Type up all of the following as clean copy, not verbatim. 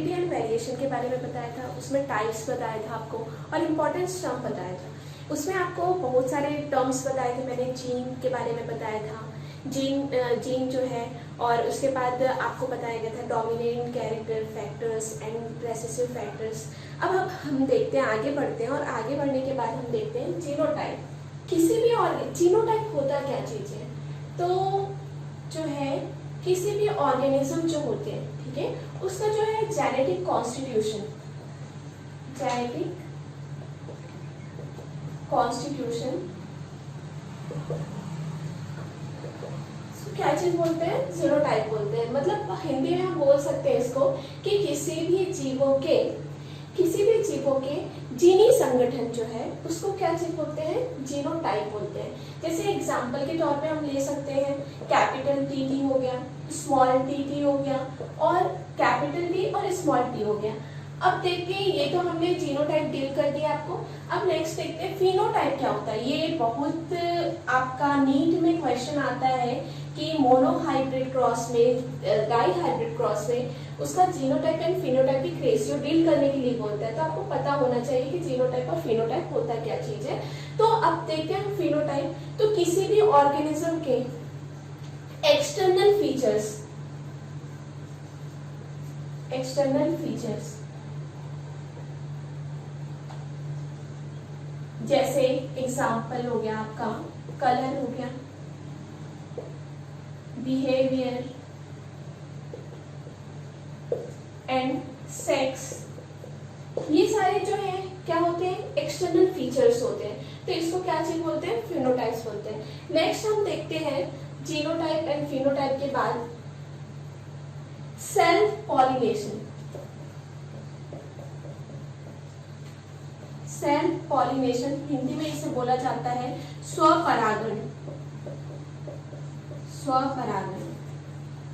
Motility and variation के बारे में बताया था, उसमें टाइप्स बताया था आपको और इम्पोर्टेंस टर्म बताया था। उसमें आपको बहुत सारे टर्म्स बताए थे, मैंने जीन के बारे में बताया था, जीन जो है, और उसके बाद आपको बताया गया था dominant character factors and recessive factors. अब हम देखते हैं, आगे बढ़ते हैं, और आगे बढ़ने के बाद हम देखते हैं जीनोटाइप। किसी भी और जीनोटाइप होता क्या चीज़ है, तो जो है किसी भी ऑर्गेनिज्म जो होते हैं, ठीक है, उसका जो है जेनेटिक कॉन्स्टिट्यूशन, जेनेटिक कॉन्स्टिट्यूशन क्या चीज बोलते हैं, जीनोटाइप बोलते हैं। मतलब हिंदी में हम बोल सकते हैं इसको कि किसी भी जीवों के जीनी संगठन जो है उसको क्या चीज बोलते हैं, जीनोटाइप बोलते हैं। जैसे एग्जांपल के तौर पे हम ले सकते हैं कैपिटल टी हो गया, स्मॉल टी हो गया, और कैपिटल टी और स्मॉल टी हो गया। अब देखते हैं, ये तो हमने जीनोटाइप डील कर दिया आपको। अब नेक्स्ट देखते हैं फिनोटाइप क्या होता है। ये बहुत आपका नीट में क्वेश्चन आता है कि मोनोहाइब्रिड क्रॉस में, डाई हाइब्रिड क्रॉस में उसका genotype and phenotypic ratio deal करने के लिए बोलता है। तो आपको पता होना चाहिए कि जीनोटाइप और फिनोटाइप होता क्या चीज है। तो अब देखते हैं फिनोटाइप, तो किसी भी ऑर्गेनिज्म के एक्सटर्नल फीचर्स जैसे एग्जाम्पल हो गया आपका कलर हो गया, बिहेवियर एंड सेक्स, ये सारे जो है क्या होते हैं, एक्सटर्नल फीचर्स होते हैं। तो इसको क्या चीज बोलते हैं, फिनोटाइप्स बोलते हैं। नेक्स्ट हम देखते हैं जीनोटाइप एंड फिनोटाइप के बाद self pollination. Self pollination Hindi में इसे बोला जाता है स्वपरागण।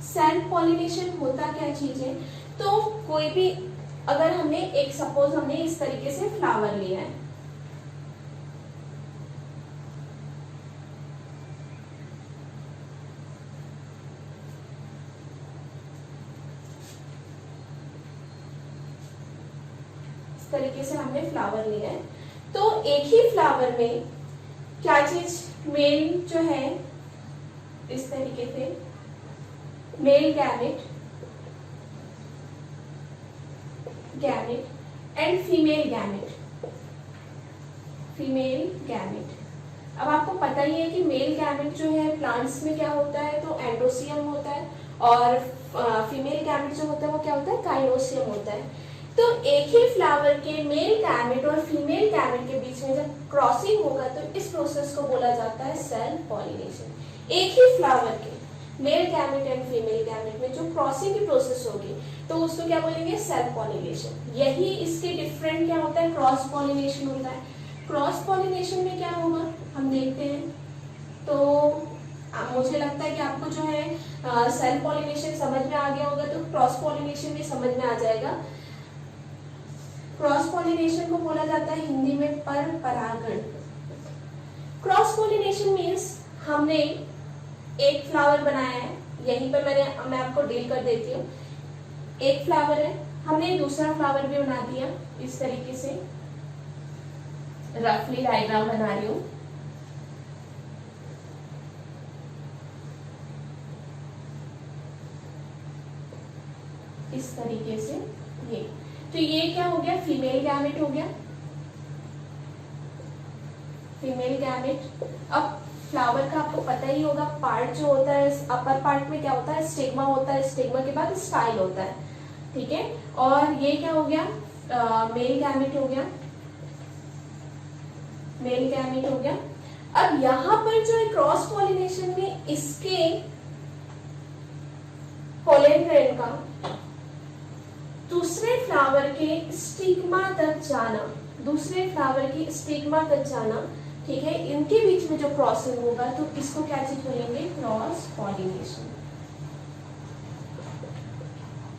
सेल्फ पॉलिनेशन होता क्या चीज है, तो कोई भी, अगर हमने एक सपोज हमने इस तरीके से फ्लावर लिया है, इस तरीके से हमने फ्लावर लिया है, तो एक ही फ्लावर में क्या चीज, मेल जो है इस तरीके से male gamete and female gamete. अब आपको पता ही है कि मेल गैमेट जो है प्लांट्स में क्या होता है, तो एंडोसियम होता है, और फीमेल गैमेट जो होता है वो क्या होता है, काइनोसियम होता है। तो एक ही फ्लावर के मेल गैमेट और फीमेल गैमेट के बीच में जब क्रॉसिंग होगा तो इस प्रोसेस को बोला जाता है सेल्फ पॉलिनेशन। एक ही फ्लावर के male gamete and female gamete में जो क्रॉसिंग की प्रोसेस होगी तो उसको क्या बोलेंगे, सेल्फ पॉलिनेशन। यही इसके डिफरेंट क्या होता है, क्रॉस पॉलिनेशन होता है। क्रॉस पॉलिनेशन में क्या होगा हम देखते हैं, तो मुझे लगता है कि आपको जो है सेल्फ पॉलिनेशन समझ में आ गया होगा, तो क्रॉस पॉलिनेशन भी समझ में आ जाएगा। क्रॉस पॉलिनेशन को बोला जाता है हिंदी में पर परागण। क्रॉस पॉलिनेशन मीन्स हमने एक फ्लावर बनाया है, यहीं पर मैं आपको डील कर देती हूँ। एक फ्लावर है, हमने दूसरा फ्लावर भी बना दिया, इस तरीके से रफली डायग्राम बना रही हूँ। इस तरीके से ये, तो ये क्या हो गया, फीमेल गैमेट हो गया, फीमेल गैमेट। अब फ्लावर का आपको पता ही होगा, पार्ट जो होता है अपर पार्ट में क्या होता है, स्टिग्मा होता है, स्टिग्मा के बाद स्टाइल होता है, ठीक है। और ये क्या हो गया, मेल गैमेट हो गया, मेल गैमेट हो गया। अब यहाँ पर जो है क्रॉस पॉलिनेशन में इसके पोलन ग्रेन का दूसरे फ्लावर के स्टिग्मा तक जाना, दूसरे फ्लावर की स्टिग्मा तक जाना, ठीक है, इनके बीच में जो क्रॉसिंग होगा तो इसको क्या चीज बोलेंगे, क्रॉस पॉलिनेशन।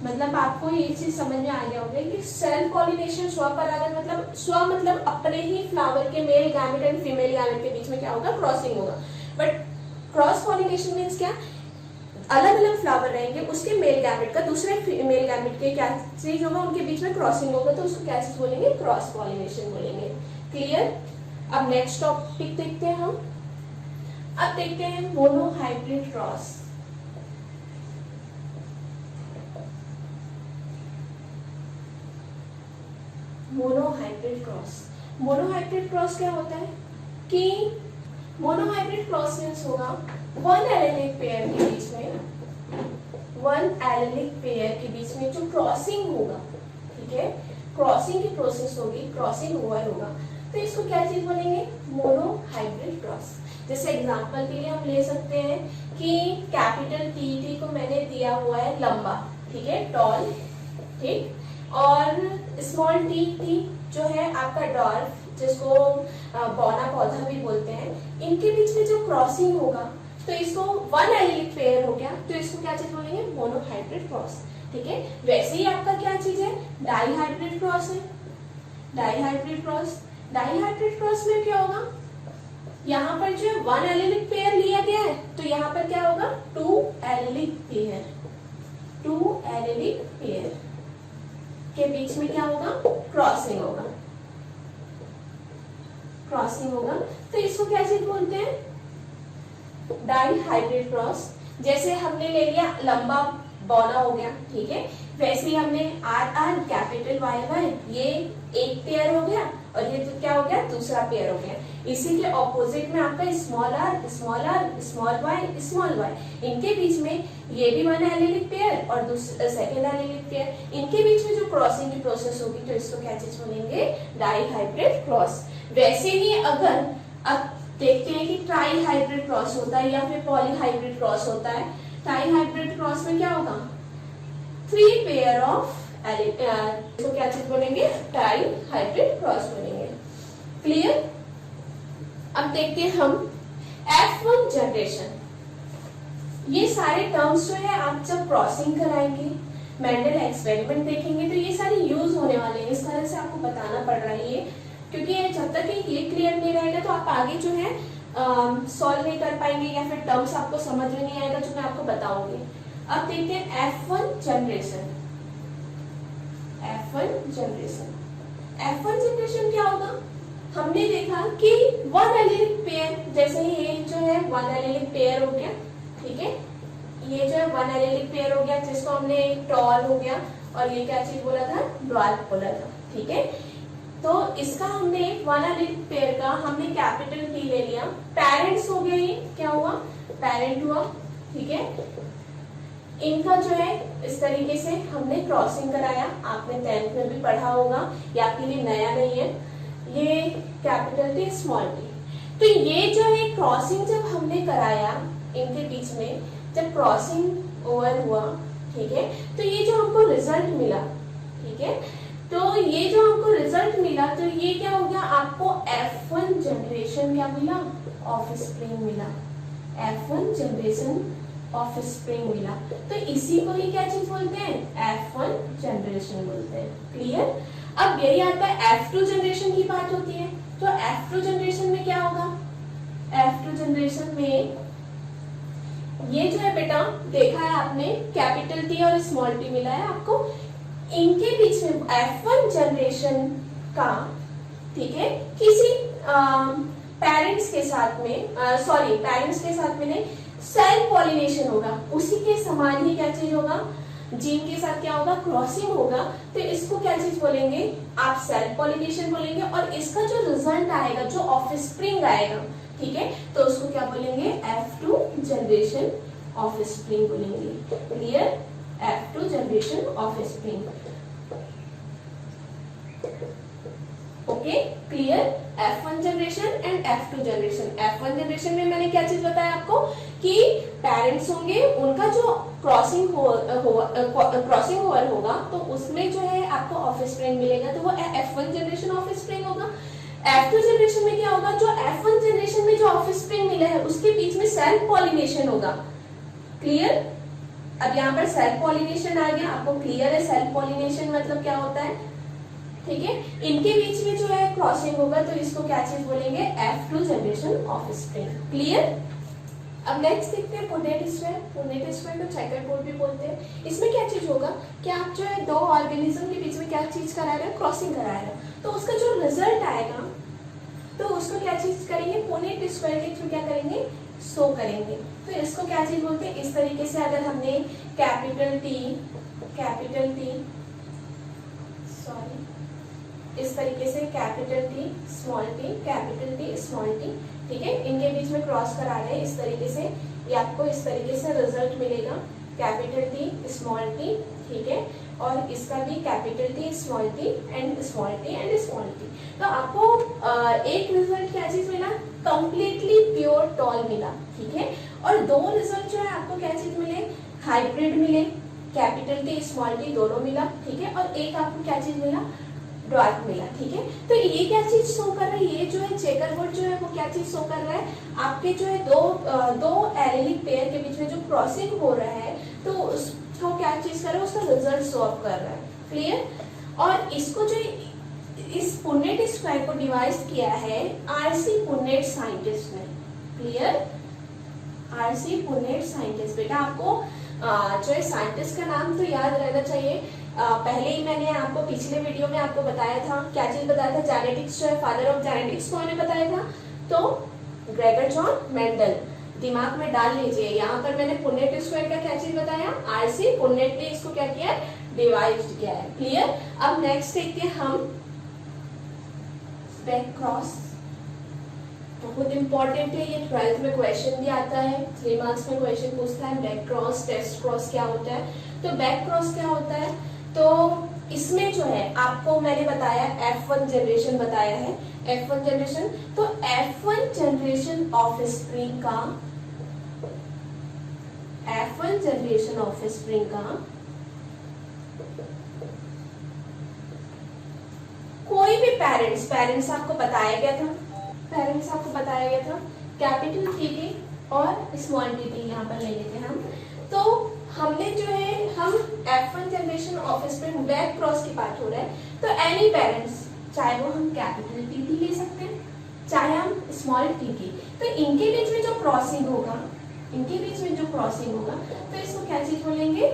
मतलब आपको ये चीज समझ में आ गया होगा कि सेल्फ पॉलिनेशन स्वपरागण मतलब अपने ही फ्लावर के male gamete and female gamete के बीच में क्या होगा, क्रॉसिंग होगा। बट क्रॉस पॉलिनेशन मीन्स क्या, अलग अलग फ्लावर रहेंगे, उसके मेल गैमेट का दूसरे मेल गैमेट के क्या चीज होगा, उनके बीच में क्रॉसिंग होगा, तो उसको क्या चीज बोलेंगे, क्रॉस पॉलिनेशन बोलेंगे। क्लियर। अब नेक्स्ट टॉपिक देखते हैं हम। अब देखते हैं monohybrid cross. Monohybrid cross, monohybrid cross क्या होता है कि मोनोहाइब्रिड क्रॉस मीन्स होगा वन एलेलिक पेयर के बीच में, वन एलेलिक पेयर के बीच में जो क्रॉसिंग होगा, ठीक है, क्रॉसिंग की प्रोसेस होगी, क्रॉसिंग ओवर होगा, तो इसको क्या चीज बोलेंगे, मोनोहाइब्रिड क्रॉस। जैसे एग्जांपल के लिए हम ले सकते हैं कि कैपिटल टी को मैंने दिया हुआ है लंबा, ठीक है, टॉल, ठीक, और स्मॉल टी जो है आपका डॉर्फ, जिसको बौना पौधा भी बोलते हैं, इनके बीच में जो क्रॉसिंग होगा तो इसको वन एलिलिक पेयर हो गया, तो इसको क्या चीज बोलेंगे, मोनोहाइब्रिड क्रॉस, ठीक है। वैसे ही आपका क्या चीज है, डाइहाइब्रिड क्रॉस है, डाइहाइब्रिड क्रॉस। डाइहाइब्रिड क्रॉस में क्या होगा, यहाँ पर जो वन एलिलिक पेयर लिया गया है, तो यहाँ पर क्या होगा, two allelic pair, two allelic pair के बीच में क्या होगा, क्रॉसिंग होगा, क्रॉसिंग होगा, तो इसको क्या चीज बोलते हैं, डाइहाइब्रिड क्रॉस। जैसे हमने ले लिया लंबा बौना हो गया, ठीक है, वैसे ही हमने आर कैपिटल वाई ये एक पेयर हो गया, और ये तो क्या हो गया, दूसरा पेयर हो गया। इसी के ऑपोजिट में आपका स्मॉल आर स्मॉल वाई, इनके बीच में ये भी वन एलिलिक पेयर और सेकेंड एलिलिक पेयर, इनके बीच में जो क्रॉसिंग की प्रोसेस होगी, तो इसको क्या चीज बोलेंगे, डाइहाइब्रिड क्रॉस। वैसे ही अगर अब देखते हैं कि ट्राई हाइब्रिड क्रॉस होता है या फिर पॉलीहाइब्रिड क्रॉस होता है। ट्राई हाइब्रिड क्रॉस में क्या होगा, थ्री पेयर ऑफ इसको क्या चीज बोलेंगे, ट्राई हाइब्रिड क्रॉस बोलेंगे। क्लियर। अब देखते हैं हम F1 जनरेशन। ये सारे टर्म्स जो है आप जब क्रॉसिंग कराएंगे, मेंडल एक्सपेरिमेंट देखेंगे, तो ये सारे यूज होने वाले हैं, इस तरह से आपको बताना पड़ रहा है ये, क्योंकि जब तक ये क्लियर नहीं रहेगा तो आप आगे जो है सॉल्व नहीं कर पाएंगे, या फिर टर्म्स आपको समझ में नहीं आएगा जो मैं आपको बताऊंगी। अब देखते हैं F1 generation. F1 generation, F1 generation क्या होगा, हमने देखा कि वन एलिलिक पेयर, जैसे ये जो है वन एलिलिक पेयर हो गया, ठीक है, ये जो है वन एलिलिक पेयर हो गया, जिसको हमने टॉल हो गया, और ये क्या चीज बोला था, ड्वार्फ बोला था, ठीक है। तो इसका हमने वन एलिलिक पेयर का हमने कैपिटल टी ले लिया, पेरेंट्स हो गए, ये क्या हुआ, पेरेंट हुआ, ठीक है। इनका जो है इस तरीके से हमने क्रॉसिंग कराया, आपने 10th में भी पढ़ा होगा, ये आपके लिए नया नहीं है, ये कैपिटल टी स्मॉल टी। तो ये जो है क्रॉसिंग जब हमने कराया इनके बीच में, जब क्रॉसिंग ओवर हुआ, ठीक है, तो ये जो हमको रिजल्ट मिला, ठीक है, तो ये जो हमको रिजल्ट मिला, तो ये क्या हो गया, आपको F1 जनरेशन क्या मिला, ऑफस्प्रिंग मिला, F1 जनरेशन ऑफस्प्रिंग मिला। तो इसी को ही क्या चीज बोलते हैं, F1 जनरेशन बोलते हैं। क्लियर। अब यही आता है F2 जनरेशन की बात होती है, तो F2 जनरेशन में क्या होगा, F2 जनरेशन में ये जो है बेटा, देखा है आपने कैपिटल टी और स्मॉल टी मिला है आपको, इनके बीच में F1 जनरेशन का, ठीक है, किसी पेरेंट्स के साथ में, पेरेंट्स के साथ में नहीं, सेल्फ पॉलिनेशन होगा, उसी के समान ही क्या चीज होगा, जीन के साथ क्या होगा, क्रॉसिंग होगा, तो इसको क्या चीज बोलेंगे, आप सेल्फ पॉलिनेशन बोलेंगे, और इसका जो रिजल्ट आएगा, जो ऑफस्प्रिंग आएगा, ठीक है, तो उसको क्या बोलेंगे, F2 जनरेशन ऑफस्प्रिंग बोलेंगे। Clear. F2 generation offspring, okay, clear. F1 generation and F2 generation. F1 generation में मैंने क्या चीज बताया आपको कि पेरेंट्स होंगे, उनका जो क्रॉसिंग ओवर होगा, तो उसमें जो है आपको ऑफस्प्रिंग मिलेगा, तो वो F1 जनरेशन ऑफस्प्रिंग होगा। F2 जनरेशन में क्या होगा, जो F1 जनरेशन में जो ऑफस्प्रिंग मिला है, उसके बीच में सेल्फ पॉलिनेशन होगा। क्लियर। अब यहाँ पर सेल्फ पॉलिनेशन आ गया, आपको क्लियर है सेल्फ पॉलिनेशन मतलब क्या होता है, ठीक है। इनके बीच में जो है क्रॉसिंग होगा, तो इसको क्या चीज बोलेंगे, F2 जनरेशन ऑफस्प्रिंग। क्लियर। अब नेक्स्ट देखते हैं पुनेट स्क्वायर। पुनेट स्क्वायर को चेकर बोर्ड भी बोलते हैं। इसमें क्या चीज होगा कि आप जो है दो ऑर्गेनिज्म के बीच में क्या चीज करा रहे हो, क्रॉसिंग करा रहे हो, तो उसका जो रिजल्ट आएगा तो उसको क्या चीज करेंगे, पुनेट स्क्वायर के थ्रू क्या करेंगे, शो करेंगे। तो इसको क्या चीज बोलते हैं, इस तरीके से अगर हमने कैपिटल टी इस तरीके से कैपिटल टी स्मॉल टी, ठीक है, इनके बीच में क्रॉस करा रहे हैं इस तरीके से, ये आपको इस तरीके से रिजल्ट मिलेगा, कैपिटल टी स्मॉल टी, ठीक है, और इसका भी capital T small T and small T. तो आपको एक रिजल्ट क्या चीज मिला, कंप्लीटली प्योर टॉल मिला, ठीक है, और दो रिजल्ट जो है आपको क्या चीज मिले, हाइब्रिड मिले, कैपिटल टी स्मॉल टी दोनों मिला, ठीक है, और एक आपको क्या चीज मिला, ड्वार्फ मिला, ठीक है। तो ये क्या चीज शो कर रहा है, ये जो है चेकर बोर्ड जो है वो क्या चीज शो कर रहा है, आपके जो है दो एलिलिक पेयर के बीच में जो क्रॉसिंग हो रहा है तो उसको क्या चीज कर रहा है, उसका रिजल्ट शो अप कर रहा है, क्लियर। और इसको जो इस पुनेट स्क्वायर को डिवाइस किया है आरसी पुनेट साइंटिस्ट ने, क्लियर, आरसी पुनेट साइंटिस्ट। बेटा आपको जो है साइंटिस्ट का नाम तो याद रहना चाहिए। पहले ही मैंने आपको पिछले वीडियो में आपको बताया था, क्या चीज बताया था, जेनेटिक्स जो है फादर ऑफ जेनेटिक्स को मैंने बताया था, तो ग्रेगर जॉन मेंडल, दिमाग में डाल लीजिए। यहाँ पर मैंने पुनेट स्क्वायर का क्या चीज बताया, आरसी पुनेट ने इसको क्या किया है, डिवाइड किया है, क्लियर। अब नेक्स्ट देखते हैं हम बैक क्रॉस, बहुत इंपॉर्टेंट है ये, 12th में क्वेश्चन भी आता है, 3 मार्क्स में क्वेश्चन पूछता है बैक क्रॉस, टेस्ट क्रॉस क्या होता है। तो बैक क्रॉस क्या होता है, तो इसमें जो है आपको मैंने बताया F1 जनरेशन बताया है, F1 जनरेशन, तो F1 जनरेशन ऑफ स्प्रिंग का, F1 जनरेशन ऑफ स्प्रिंग का कोई भी पेरेंट्स आपको बताया गया था, कैपिटल टी और स्मॉल टी यहाँ पर ले लेते हैं हम। तो हमने जो है हम F1 generation of spring back cross की बात हो रहा है, तो एनी पेरेंट्स, चाहे वो हम कैपिटल टी ले सकते हैं, चाहे हम स्मॉल टी, तो इनके बीच में जो क्रॉसिंग होगा, तो इसको क्या चीज बोलेंगे,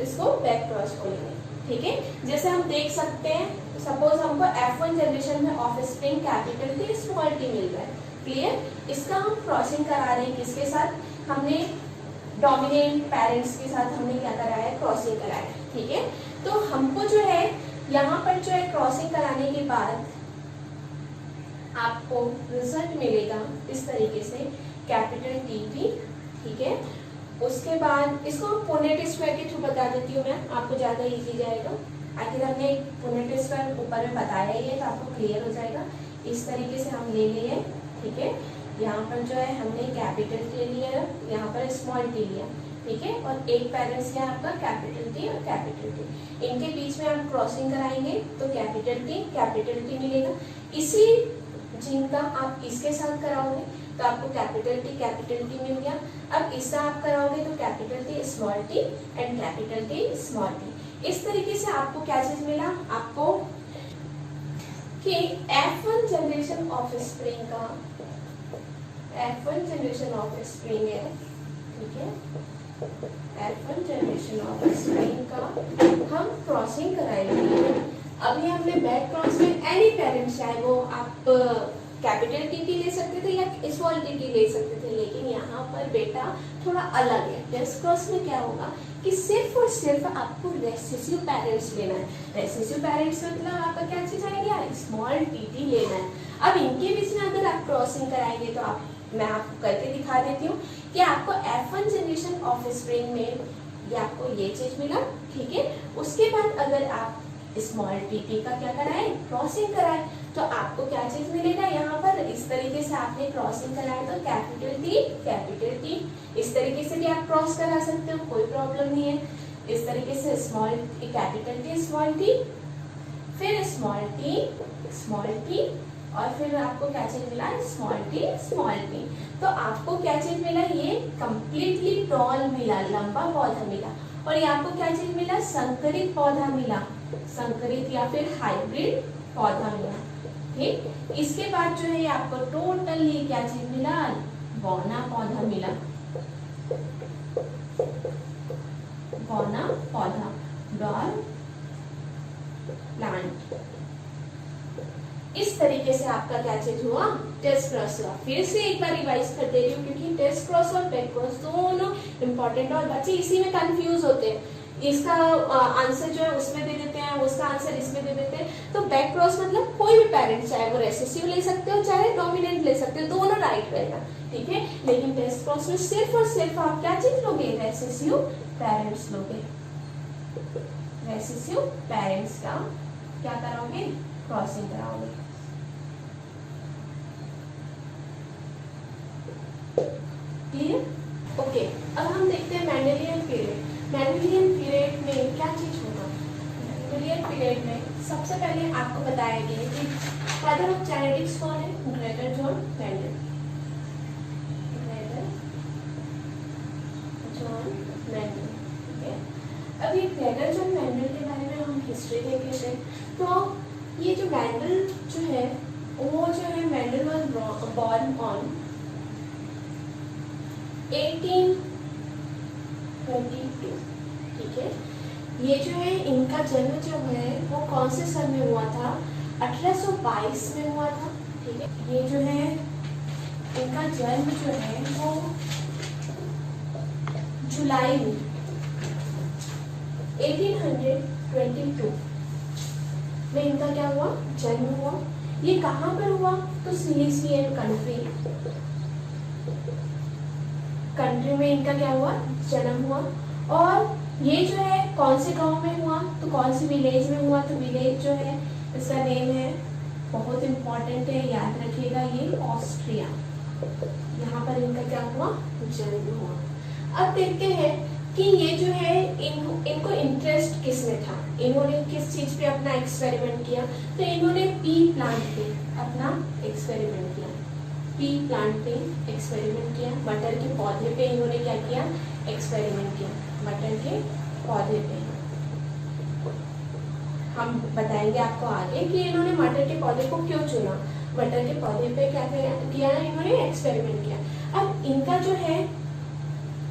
इसको बैक क्रॉस बोलेंगे, ठीक है। जैसे हम देख सकते हैं, सपोज हमको F1 जनरेशन में offspring capital T small t मिल रहा है, क्लियर। इसका हम क्रॉसिंग करा रहे हैं किसके साथ, हमने डोमिनेंट पेरेंट्स के साथ हमने क्या कराया है, क्रॉसिंग कराया है, ठीक है। तो हमको जो है यहाँ पर जो है क्रॉसिंग कराने के बाद आपको रिजल्ट मिलेगा इस तरीके से, कैपिटल टी, ठीक है। उसके बाद इसको पुनेट स्क्वायर के थ्रू बता देती हूँ मैं, आपको ज्यादा इजी जाएगा। आखिर हमने पुनेट स्क्वायर ऊपर में बताया ही है तो आपको क्लियर हो जाएगा। इस तरीके से हम ले लिए, ठीक है, यहाँ पर जो है हमने कैपिटल टी लिया, यहाँ पर स्मॉल टी लिया, ठीक है, और एक पेरेंट्स है आपका कैपिटल टी और कैपिटल टी, इनके बीच में आप क्रॉसिंग कराएंगे तो कैपिटल टी मिलेगा। इसी जिनका आप इसके साथ कराओगे तो आपको कैपिटल टी मिल गया। अब इसका आप कराओगे तो capital T small T and capital T small T. इस तरीके से आपको क्या चीज मिला, आपको कि F1 जनरेशन ऑफ स्प्रिंग का, F1 जनरेशन ऑफ स्प्रिंग है, ठीक है, F1 जनरेशन ऑफ स्प्रिंग का हम क्रॉसिंग कराएंगे। अभी हमने बैक क्रॉस में एनी पेरेंट, चाहे वो आप कैपिटल टी ले सकते थे या स्मॉल टी ले सकते थे, लेकिन यहाँ पर बेटा थोड़ा अलग है। डेस्क क्रॉस में क्या होगा कि सिर्फ और सिर्फ आपको रेसेसिव पेरेंट्स लेना है। रेसेसिव पेरेंट्स मतलब आपका क्या चीज आएगी, स्मॉल टी लेना है। अब इनके बीच में अगर आप क्रॉसिंग कराएंगे तो मैं आपको करके दिखा देती हूँ कि आपको F1 जनरेशन ऑफ स्प्रिंग में ये आपको ये चीज मिला, ठीक है। उसके बाद अगर आप स्मॉल टी का क्या कराए, क्रॉसिंग कराए, तो आपको क्या चीज मिलेगा, यहाँ पर इस तरीके से आपने क्रॉसिंग कराया तो कैपिटल टी, इस तरीके से भी आप क्रॉस करा सकते हो, कोई प्रॉब्लम नहीं है। इस तरीके से कैपिटल टी स्मॉल टी, फिर स्मॉल टी और फिर आपको क्या चीज मिला, स्मॉल टी। तो आपको क्या चीज मिला, ये कंप्लीटली टॉल मिला, लंबा पौधा मिला। और ये आपको क्या चीज मिला, संकरित पौधा मिला, संकरित या फिर हाइब्रिड पौधा मिला, ठीक। इसके बाद जो है आपको टोटल ये क्या चीज मिला, बौना पौधा मिला, बौना पौधा, डॉल प्लांट। इस तरीके से आपका क्या चीज हुआ, टेस्ट क्रॉस हुआ। फिर से एक बार रिवाइज कर दे रही हूँ क्योंकि टेस्ट क्रॉस और बैक क्रॉस दोनों इंपॉर्टेंट और बच्चे इसी में कंफ्यूज होते हैं। इसका आंसर जो है उसमें दे देते हैं, उसका आंसर इसमें दे देते हैं। तो बैक क्रॉस मतलब कोई भी पेरेंट, चाहे वो रेसेसिव ले सकते हो चाहे डोमिनेंट ले सकते हो, दोनों राइट रहेगा, ठीक है। लेकिन टेस्ट क्रॉस में सिर्फ और सिर्फ आप क्या चीज लोगे, रेसेसिव पेरेंट्स लोगे। रेसेसिव पेरेंट्स का क्या कराओगे, क्रॉसिंग कराओगे। Clear, okay. अब हम देखते हैं मेंडेलियन पीरियड। मेंडेलियन पीरियड में क्या चीज होगा, मेंडेलियन पीरियड में सबसे पहले आपको बताया गया कि फादर ऑफ जेनेटिक्स कौन है, Gregor John Mendel. Gregor John Mendel, ठीक है। अभी ग्रेगर जॉन मेंडल के बारे में हम हिस्ट्री देख लेते हैं। तो ये जो मेंडल जो है वो जो है, मेंडल वाज बॉर्न ऑन 1822, ठीक है। ये जो है इनका जन्म जो है वो कौन से सन में हुआ था, 1822 में हुआ था, ठीक है। ये जो है इनका जन्म जो है वो जुलाई में 1822 में इनका क्या हुआ, जन्म हुआ। ये कहाँ पर हुआ, तो सिलिसियन कंट्री में इनका क्या हुआ, जन्म हुआ। और ये जो है कौन से गांव में हुआ, तो कौन सी विलेज में हुआ, तो विलेज जो है इसका नेम है, बहुत इंपॉर्टेंट है, याद रखिएगा, ये ऑस्ट्रिया। यहाँ पर इनका क्या हुआ, जन्म हुआ। अब देखते हैं कि ये जो है इनको इंटरेस्ट किस में था, इन्होंने किस चीज पे अपना एक्सपेरिमेंट किया, तो इन्होंने पी प्लांट पे अपना एक्सपेरिमेंट किया। पी प्लांट पे एक्सपेरिमेंट किया, मटर के पौधे पे इन्होंने क्या किया, एक्सपेरिमेंट किया, मटर के पौधे पे। हम बताएंगे आपको आगे कि इन्होंने मटर के पौधे को क्यों चुना, मटर के पौधे पे क्या किया, इन्होंने एक्सपेरिमेंट किया। अब इनका जो है,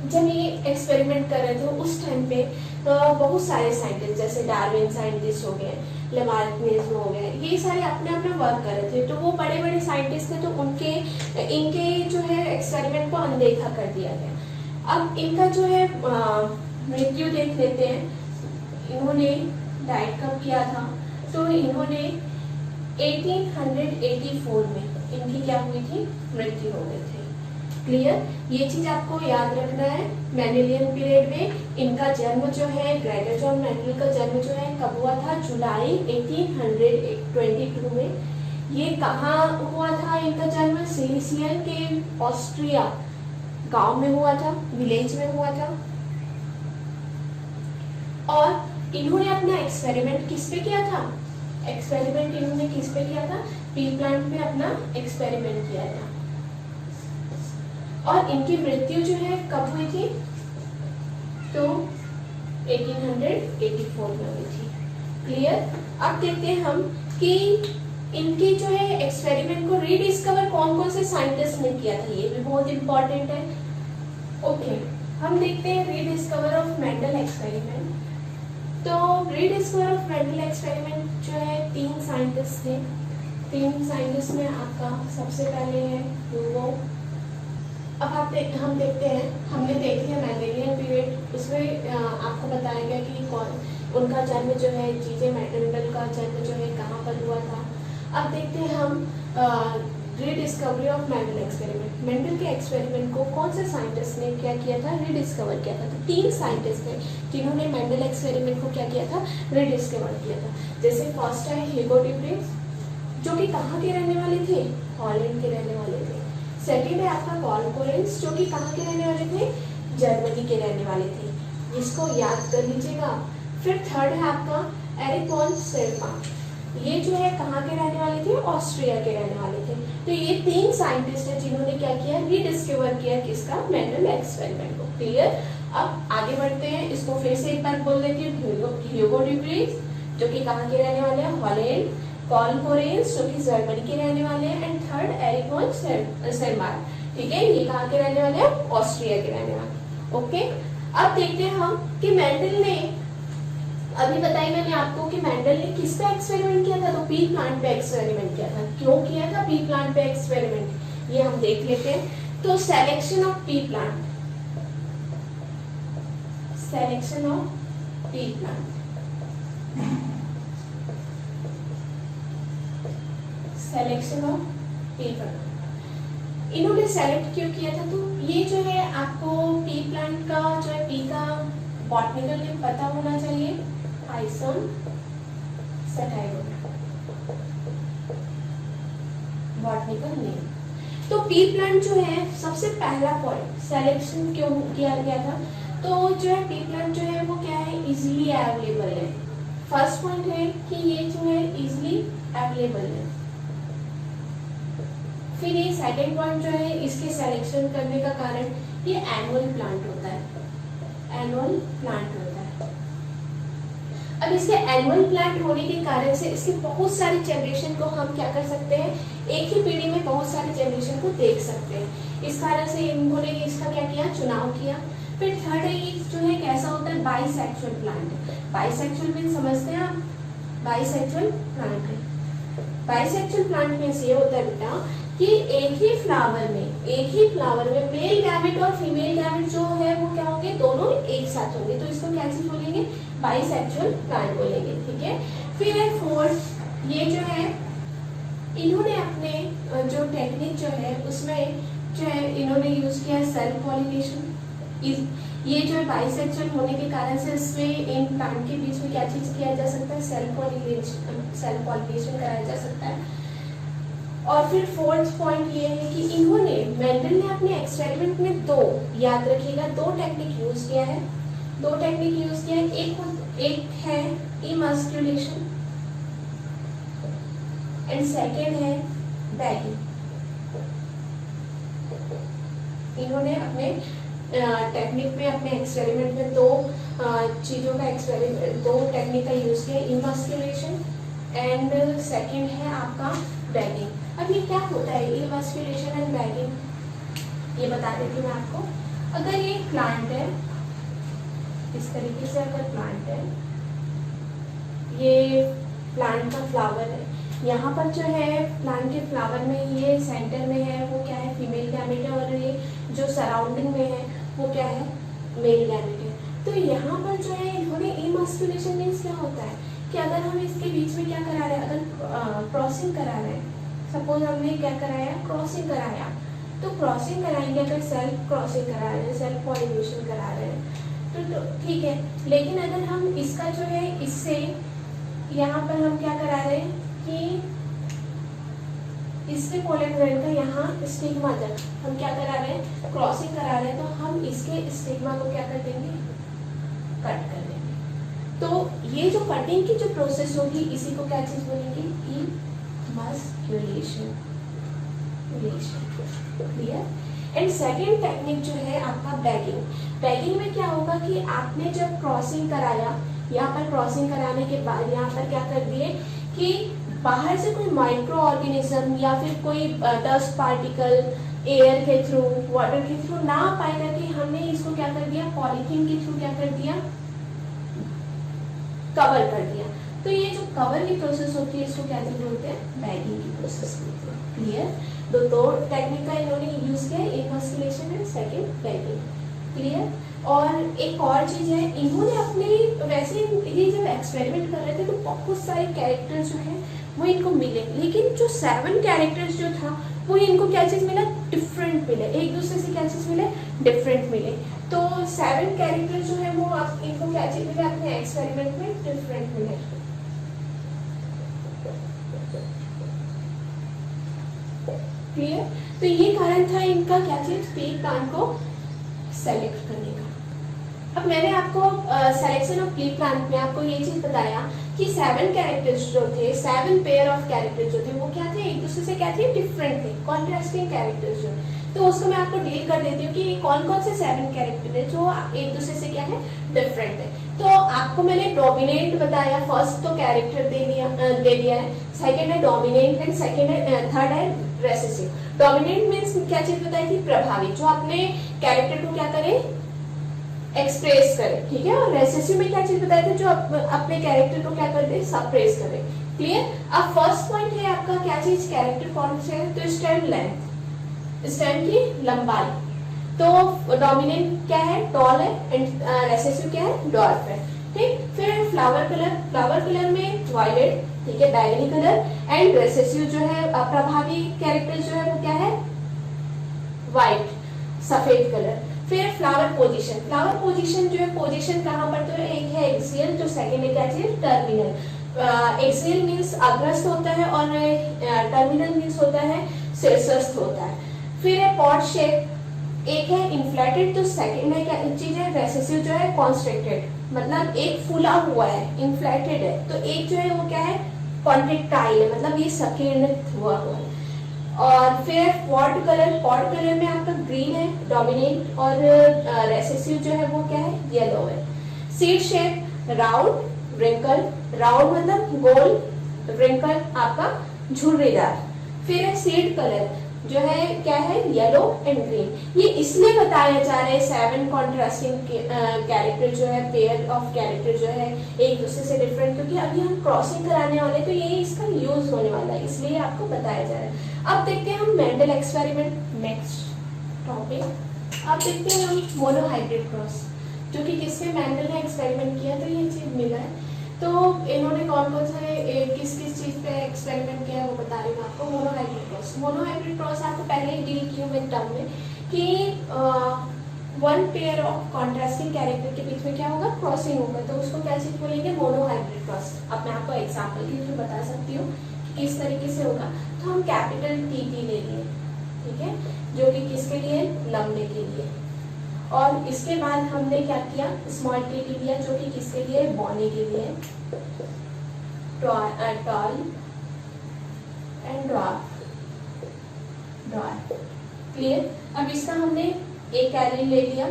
जब ये एक्सपेरिमेंट कर रहे थे उस टाइम पे बहुत सारे साइंटिस्ट, जैसे डार्विन साइंटिस्ट हो गए, लेमार्किस हो गए, ये सारे अपने अपने वर्क कर रहे थे। तो वो बड़े बड़े साइंटिस्ट थे, तो इनके जो है एक्सपेरिमेंट को अनदेखा कर दिया गया। अब इनका जो है मृत्यु देख लेते हैं। इन्होंने डाइट कब किया था, तो इन्होंने 1884 में इनकी क्या हुई थी, मृत्यु हो गई थी। क्लियर, ये चीज आपको याद रखना है। मेंडेलियन पीरियड में इनका जन्म जो है, ग्रेगर जॉन मेंडल का जन्म जो है कब हुआ था, जुलाई 1822 में। ये कहाँ हुआ था इनका जन्म, सिलिसियन के ऑस्ट्रिया गांव में हुआ था, विलेज में हुआ था। और इन्होंने अपना एक्सपेरिमेंट किस पे किया था, एक्सपेरिमेंट इन्होंने किस पे किया था, पी प्लांट पे अपना एक्सपेरिमेंट किया था। और इनकी मृत्यु जो है कब हुई थी, तो 1884 में हुई थी। क्लियर, अब देखते हैं हम कि इनकी जो है एक्सपेरिमेंट को रीडिस्कवर कौन कौन से साइंटिस्ट ने किया था, ये भी बहुत इंपॉर्टेंट है। ओके, हम देखते हैं रीडिस्कवर ऑफ मेंडल एक्सपेरिमेंट। तो रीडिस्कवर ऑफ मेंडल एक्सपेरिमेंट जो है 3 साइंटिस्ट थे। 3 साइंटिस्ट में आपका सबसे पहले है ह्यूगो। अब हम देखते हैं, हमने देख लिया मेंडेलियन पीरियड, उसमें आपको बताया गया कि कौन उनका जन्म जो है, जीजे मेंडल का जन्म जो है कहाँ पर हुआ था। अब देखते हैं हम rediscovery of Mendel experiment. Mendel के एक्सपेरिमेंट को कौन से साइंटिस्ट ने क्या किया था, रीडिस्कवर किया था। तो 3 साइंटिस्ट थे जिन्होंने मेंडल एक्सपेरिमेंट को क्या किया था, रीडिस्कवर किया था। जैसे फर्स्ट है ह्यूगो ड्यूप्रिक्स, जो कि कहाँ के रहने वाले थे, हॉलैंड के रहने वाले थे। सेकेंड है आपका कॉल कोरेंस, जो कि कहाँ के रहने वाले थे, जर्मनी के रहने वाले थे, इसको याद कर लीजिएगा। फिर थर्ड है आपका एरिक वॉन सेरमाट, ये जो है कहाँ के रहने वाले थे, ऑस्ट्रिया के रहने वाले थे। तो ये 3 साइंटिस्ट है जिन्होंने क्या किया, रीडिस्कवर किया किसका, मेंडल एक्सपेरिमेंट को। क्लियर, अब आगे बढ़ते हैं। इसको फिर से एक बार बोल देती हूँ, ह्यूगो ड्यूप्रिक्स जो कि कहाँ के रहने वाले हैं, हॉलैंड, कॉल कोरेंस जो कि जर्मनी के रहने वाले हैं, एंड थर्ड एरिक वॉन सेरमाट ठीक है, ये कहाँ के रहने वाले हैं, ऑस्ट्रिया के रहने वाले। ओके, अब देखते हैं हम कि मेंडल ने, अभी बताई मैंने आपको कि मेंडल ने किस पे एक्सपेरिमेंट किया था, तो पी प्लांट पे एक्सपेरिमेंट किया था। क्यों किया था पी प्लांट पे एक्सपेरिमेंट, ये हम देख लेते हैं। तो selection of P plant, selection of P plant, selection of P plant, इन्होंने सेलेक्ट क्यों किया था, तो ये जो है आपको पी प्लांट का जो है पी का बॉटनिकल नेम पता होना चाहिए, पाइसम सटाइवोरा, बॉटनिकल नेम। तो पी प्लांट जो है सबसे पहला पॉइंट सिलेक्शन क्यों किया गया था, तो जो है पी प्लांट जो है वो क्या है, इजीली अवेलेबल है। फर्स्ट पॉइंट है कि ये जो है इजीली अवेलेबल है। फिर ये सेकंड पॉइंट जो है इसके सिलेक्शन करने का कारण, ये एनुअल प्लांट होता है, एनुअल प्लांट होता है। अब इसके एनुअल प्लांट होने के कारण से इसके बहुत सारी जनरेशन को हम क्या कर सकते हैं, एक ही पीढ़ी में बहुत सारी जनरेशन को देख सकते हैं। इस कारण से इन्होंने इसका क्या किया, चुनाव किया। फिर थर्ड है, ये जो है कैसा होता है, बाइसेक्सुअल प्लांट। बाइसेक्सुअल मीन समझते हैं आप, बाइसेक्सुअल प्लांट है। बाइसेक्सुअल प्लांट में से ये होता है बेटा कि एक ही फ्लावर में मेल गैमेट और फीमेल गैमेट जो है वो क्या होंगे, दोनों एक साथ होंगे, तो इसको क्या चीज बोलेंगे, बाइसेक्सुअल प्लांट बोलेंगे। ठीक है, फिर है फोर्थ, ये जो है इन्होंने अपने जो टेक्निक जो है उसमें जो है इन्होंने यूज किया सेल्फ पॉलिनेशन। ये जो है बाइसेक्सुअल होने के कारण से इसमें इन प्लांट के बीच में क्या चीज किया जा सकता है, सेल्फ पॉलिनेशन कराया जा सकता है। और फिर फोर्थ पॉइंट ये है कि इन्होंने, मेंडल ने अपने एक्सपेरिमेंट में दो, याद रखिएगा, दो टेक्निक यूज किया है, दो टेक्निक यूज किया है। एक है इमस्क्यूलेशन एंड सेकेंड है बैगिंग। इन्होंने अपने टेक्निक में, अपने एक्सपेरिमेंट में दो चीजों का एक्सपेरिमेंट, दो टेक्निक का यूज किया, इमस्क्यूलेशन एंड सेकेंड है आपका बैगिंग। अब ये क्या होता है, इमस्क्यूलेशन एंड बैगिंग, ये बता देती हूँ मैं आपको। अगर ये प्लांट है, इस तरीके से अगर प्लांट है, ये प्लांट का फ्लावर है, यहाँ पर जो है प्लांट के फ्लावर में ये सेंटर में है वो क्या है, फीमेल गैमेट है, और ये जो सराउंडिंग में है वो क्या है, मेल गैमेट है। तो यहाँ पर जो है इन्होंने इमस्क्यूलेशन मीन्स क्या होता है कि अगर हम इसके बीच में क्या करा रहे हैं, अगर क्रॉसिंग करा रहे हैं, सपोज हमने क्या कराया, क्रॉसिंग कराया, तो क्रॉसिंग कराएंगे, अगर सेल्फ क्रॉसिंग करा रहे हैं, सेल्फ पॉलिनेशन करा रहे हैं तो ठीक है। लेकिन अगर हम इसका जो है इससे यहाँ पर हम क्या करा रहे हैं कि इसके पोलन ग्रेन का यहाँ स्टिग्मा तक हम क्या करा रहे हैं, क्रॉसिंग करा रहे हैं, तो हम इसके स्टिग्मा को क्या कर देंगे, कट कर देंगे। तो ये जो कटिंग की जो प्रोसेस होगी इसी को क्या चीज बोलेंगे, इमस्क्यूलेशन। क्लियर। एंड सेकेंड टेक्निक जो है आपका बैगिंग। बैगिंग में क्या होगा कि आपने जब क्रॉसिंग कराया, यहाँ पर क्रॉसिंग कराने के बाद यहाँ पर क्या कर दिए कि बाहर से कोई माइक्रो ऑर्गेनिज्म या फिर कोई डस्ट पार्टिकल एयर के थ्रू, वाटर के थ्रू ना आ पाए करके हमने इसको क्या कर दिया, पॉलीथीन के थ्रू क्या कर दिया, कवर कर दिया। तो ये जो कवर की प्रोसेस होती है इसको क्या बोलते हैं, बैगिंग की प्रोसेस बोलते हैं। क्लियर। दो टेक्निक का इन्होंने यूज किया, इमस्क्यूलेशन एंड सेकंड बैगिंग। क्लियर। और एक और चीज है, इन्होंने अपने वैसे ये जब एक्सपेरिमेंट कर रहे थे तो बहुत सारे कैरेक्टर्स जो है वो इनको मिले, लेकिन जो 7 कैरेक्टर्स जो था वो इनको क्या चीज मिला, डिफरेंट मिले, एक दूसरे से क्या चीज मिले, डिफरेंट मिले। तो 7 कैरेक्टर जो है वो आप इनको क्या चीज मिले, अपने एक्सपेरिमेंट में डिफरेंट मिले। क्लियर। तो ये कारण था इनका क्या चीज, पी प्लांट को सेलेक्ट करने का। अब मैंने आपको सिलेक्शन ऑफ पी प्लांट में आपको ये चीज बताया कि 7 कैरेक्टर्स जो थे, 7 पेयर ऑफ कैरेक्टर्स जो थे वो क्या थे, एक दूसरे से क्या थे, डिफरेंट थे, कॉन्ट्रास्टिंग कैरेक्टर्स जो। तो उसको मैं आपको डील कर देती हूँ कि कौन कौन से 7 कैरेक्टर है जो एक दूसरे से क्या है, डिफरेंट है। तो आपको मैंने डोमिनेंट बताया, फर्स्ट तो कैरेक्टर दे दिया है, सेकंड है डोमिनेंट एंड सेकंड है, थर्ड है रेसेसिव। डोमिनेंट मीन्स क्या चीज बताई थी, प्रभावी, जो अपने कैरेक्टर को क्या करे, एक्सप्रेस करे, ठीक है। और रेसेसिव में क्या चीज बताई थी, जो अपने कैरेक्टर को क्या कर दे, सप्रेस करे। क्लियर। अब फर्स्ट पॉइंट है आपका क्या चीज, कैरेक्टर फॉर्म से, तो स्टेम लेंथ, स्टेम की लंबाई। तो डोमिनेंट क्या है, टॉल है, एंड रेसेसिव क्या है, डॉर्फ है, ठीक। फिर फ्लावर कलर, फ्लावर कलर में वायलेट, ठीक है, बैगनी कलर, एंड रेसेसिव जो है प्रभावी कैरेक्टर जो है वो क्या है, व्हाइट, सफेद कलर। फिर फ्लावर पोजीशन, फ्लावर पोजीशन जो है, पोजीशन कहाँ पर, तो एक है एक्सियल, जो सेकंड है क्या चीज, टर्मिनल। एक्सियल मींस अग्रस्त होता है और टर्मिनल मींस होता है शीर्षस्थ होता है। फिर है पॉट शेप, एक है इन्फ्लेटेड, तो सेकंड है क्या चीज है, रेसेसिव जो है कॉन्स्ट्रिक्टेड, मतलब एक फूला हुआ है, इन्फ्लेटेड है, तो एक जो है वो क्या है, कॉन्ट्रेक्टाइल है, मतलब ये संकीर्णित हुआ है। और फिर पॉट कलर, पॉट कलर में आपका ग्रीन है डोमिनेंट, और रेसेसिव जो है वो क्या है, येलो है। Seed shape, round, wrinkle, round मतलब गोल, रिंकल आपका झुर्रीदार। फिर है सीड कलर, जो है क्या है, येलो एंड ग्रीन। ये इसलिए बताया जा रहा है 7 कॉन्ट्रास्टिंग कैरेक्टर जो है, पेयर ऑफ कैरेक्टर जो है एक दूसरे से डिफरेंट, क्योंकि अभी हम क्रॉसिंग कराने वाले, तो यही इसका यूज होने वाला है, इसलिए आपको बताया जा रहा है। अब देखते हैं हम मेंडल एक्सपेरिमेंट, नेक्स्ट टॉपिक। अब देखते हैं हम मोनोहाइब्रिड क्रॉस, जो कि किससे मेंडल ने एक्सपेरिमेंट किया, तो ये चीज मिला है। तो इन्होंने कौन कौन से किस किस चीज पे एक्सपेरिमेंट किया है वो बता रही हूँ आपको। मोनोहाइब्रिड क्रॉस, मोनोहाइब्रिड क्रॉस आपको पहले ही डील की हुई टर्म में कि one pair of contrasting character के बीच में क्या होगा, क्रॉसिंग होगा, तो उसको क्या चीज बोलेंगे, मोनोहाइब्रिड क्रॉस। अब मैं आपको एग्जांपल के थ्रू बता सकती हूँ कि किस तरीके से होगा। तो हम कैपिटल टी ले लिए, ठीक है, जो कि किसके लिए, लंबे के लिए, और इसके बाद हमने क्या किया, स्मॉल टी लिया, जो कि किसके लिए, बॉनी के लिए, टॉल एंड ड्वार्फ। क्लियर। अब इसका हमने एक कैरिन ले लिया,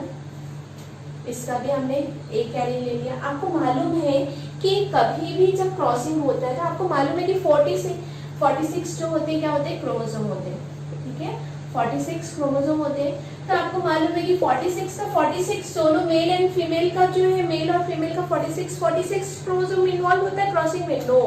इसका भी हमने एक कैरिन ले लिया। आपको मालूम है कि कभी भी जब क्रॉसिंग होता है तो आपको मालूम है कि 46 जो होते हैं क्या होते हैं, क्रोमोसोम होते हैं, ठीक है, 46 क्रोमोसोम होते हैं। तो आपको मालूम है कि 46 दोनों मेल एंड फीमेल का जो है, मेल और फीमेल का 46 क्रोमोसोम इन्वॉल्व होता है क्रॉसिंग में, नो।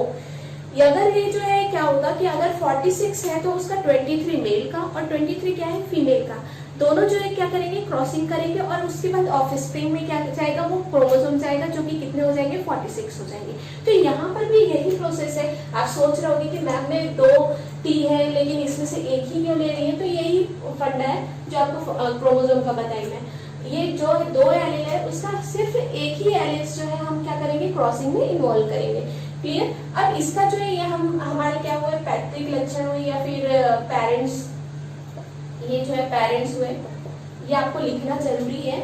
अगर ये जो है क्या होगा कि अगर 46 है तो उसका 23 मेल का और 23 क्या है, फीमेल का, दोनों जो है क्या करेंगे, क्रॉसिंग करेंगे, और उसके बाद ऑफस्प्रिंग में क्या जाएगा, वो क्रोमोसोम जाएगा, जो कि कितने हो जाएंगे, 46 हो जाएंगे। तो यहाँ पर भी यही प्रोसेस है। आप सोच रहे होंगे कि मैम ने 2 टी है लेकिन इसमें से एक ही क्यों ले रही है, तो यही फंडा है जो आपको क्रोमोसोम का बताई मैं। ये जो 2 एलील है उसका सिर्फ एक ही एलिस जो है हम क्या करेंगे, क्रॉसिंग में इन्वॉल्व करेंगे। क्लियर। अब इसका जो है ये हम हमारे क्या हुए, पैतृक लक्षण हुए या फिर पेरेंट्स, ये जो है पेरेंट्स हुए, ये आपको लिखना जरूरी है,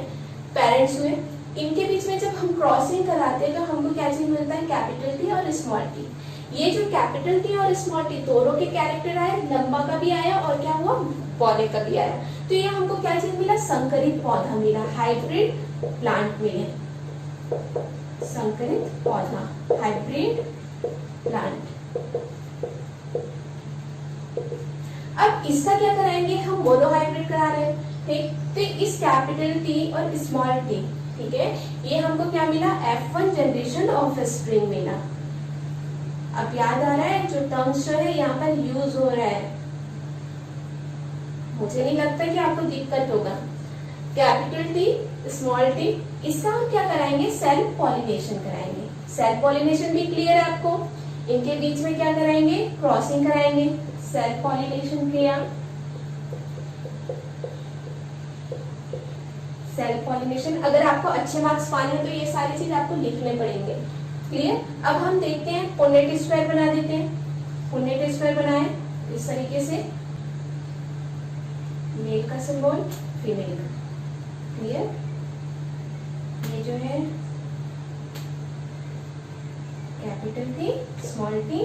पेरेंट्स हुए। इनके बीच में जब हम क्रॉसिंग कराते हैं तो हमको क्या चीज मिलता है, कैपिटल टी और स्मॉल टी। ये जो कैपिटल टी और स्मॉल टी दोनों के कैरेक्टर आए, लंबा का भी आया और क्या हुआ, पौधे का भी आया। तो ये हमको क्या चीज मिला, संकरित पौधा मिला, हाइब्रिड प्लांट मिले, संकरित पौधा, हाइब्रिड प्लांट। अब इसका क्या कराएंगे, हम मोनोहाइब्रिड करा रहे हैं, ठीक। तो इस कैपिटल टी और स्मॉल टी, ठीक है, ये हमको क्या मिला, F1 जनरेशन ऑफ स्प्रिंग मिला। अब याद आ रहा है जो टर्म्स जो है यहाँ पर यूज हो रहा है, मुझे नहीं लगता कि आपको दिक्कत होगा। कैपिटल टी, स्मॉल टी, इसका हम क्या कराएंगे, सेल्फ पॉलिनेशन कराएंगे। सेल्फ पॉलिनेशन भी क्लियर है आपको। इनके बीच में क्या कराएंगे, क्रॉसिंग कराएंगे, सेल्फ पॉलिनेशन किया, सेल्फ पॉलिनेशन। अगर आपको अच्छे मार्क्स पाने हैं तो ये सारी चीज आपको लिखने पड़ेंगे। क्लियर। अब हम देखते हैं, पुन्नेट स्क्वायर बना देते हैं। पुन्नेट स्क्वायर बनाए इस तरीके से, मेल का सिंबल, फीमेल का। क्लियर। ये जो है capital T, small T,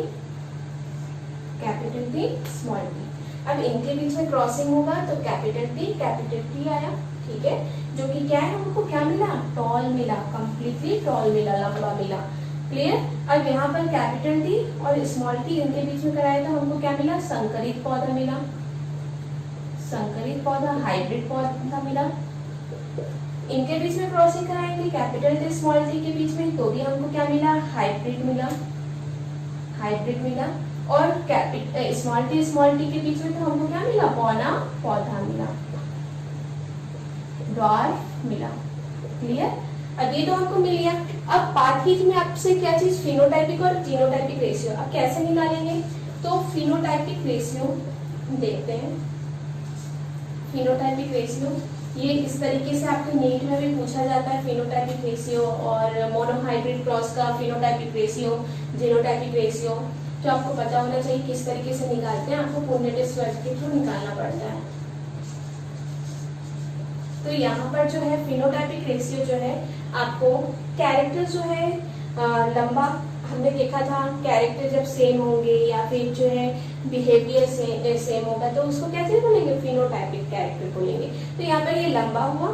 capital T, small T. अब इनके बीच में क्रॉसिंग होगा तो कैपिटल टी आया, ठीक है, जो कि क्या है, हमको क्या मिला, टॉल मिला, कंप्लीटली टॉल मिला, लंबा मिला। क्लियर। अब यहाँ पर कैपिटल टी और स्मॉल टी इनके बीच में कराया तो हमको क्या मिला, संकरित पौधा मिला। संकरित पौधा, हाइब्रिड पौधा मिला। इनके बीच में क्रॉसिंग कराएंगे कैपिटल टी स्मॉल टी के बीच में, तो भी हमको क्या मिला, हाइब्रिड मिला, हाइब्रिड मिला। और स्मॉल टी के बीच में तो हमको क्या मिला, पौना पौधा मिला, डॉर्फ मिला। क्लियर? अब ये तो हमको मिल गया। अब पार्ट की में आपसे क्या चीज, फिनोटाइपिक और जीनोटाइपिक रेशियो। अब कैसे निकालेंगे, तो फिनोटाइपिक रेशियो देखते हैं। फिनोटाइपिक रेशियो ये इस तरीके से आपके नीट में भी पूछा जाता है, फिनोटाइपिक रेशियो और मोनोहाइब्रिड क्रॉस का फिनोटाइपिक रेशियो, जीनोटाइपिक रेशियो। तो आपको पता होना चाहिए किस तरीके से निकालते हैं, आपको पुणे टेस्ट के थ्रू निकालना पड़ता है। तो यहाँ पर जो है फिनोटाइपिक रेशियो जो है आपको कैरेक्टर जो है लंबा, हमने देखा था कैरेक्टर जब सेम होंगे या फिर जो है बिहेवियर सेम होगा तो उसको कैसे बोलेंगे, फिनोटाइपिक कैरेक्टर बोलेंगे। तो यहाँ पर ये लंबा हुआ,